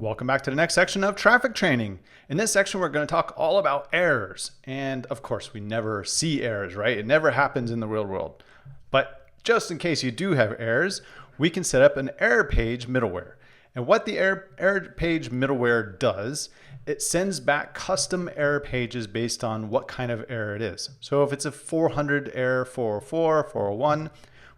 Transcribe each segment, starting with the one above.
Welcome back to the next section of Traefik Training. In this section, we're going to talk all about errors. And of course, we never see errors, right? It never happens in the real world. But just in case you do have errors, we can set up an ErrorPage middleware. And what the ErrorPage middleware does, it sends back custom error pages based on what kind of error it is. So if it's a 400 error, 404, 401,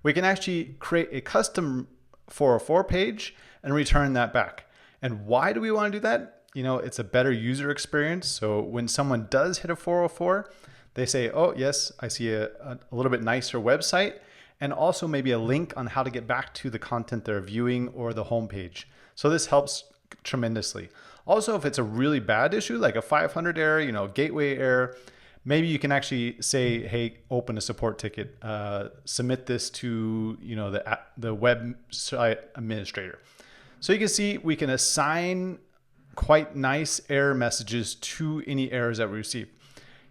we can actually create a custom 404 page and return that back. And why do we want to do that? You know, it's a better user experience. So when someone does hit a 404, they say, oh yes, I see a little bit nicer website, and also maybe a link on how to get back to the content they're viewing or the homepage. So this helps tremendously. Also, if it's a really bad issue, like a 500 error, gateway error, maybe you can actually say, hey, open a support ticket, submit this to, the website administrator. So you can see we can assign quite nice error messages to any errors that we receive.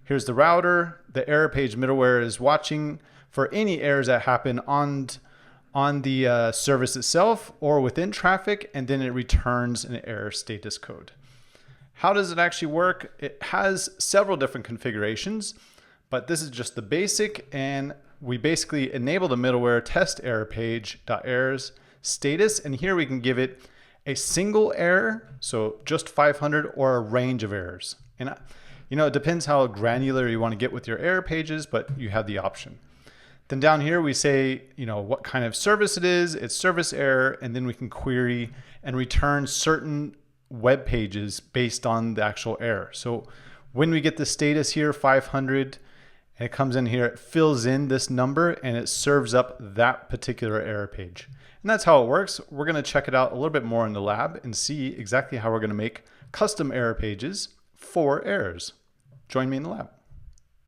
Here's the router. The ErrorPage middleware is watching for any errors that happen on the service itself or within Traefik, and then it returns an error status code. How does it actually work? It has several different configurations, but this is just the basic, and we basically enable the middleware test ErrorPage.errors status, and here we can give it a single error, so just 500, or a range of errors. And it depends how granular you want to get with your error pages, but you have the option. Then down here we say, what kind of service it is, it's service error, and then we can query and return certain web pages based on the actual error. So when we get the status here, 500, and it comes in here, it fills in this number and it serves up that particular error page. And that's how it works. We're going to check it out a little bit more in the lab and see exactly how we're going to make custom error pages for errors. Join me in the lab.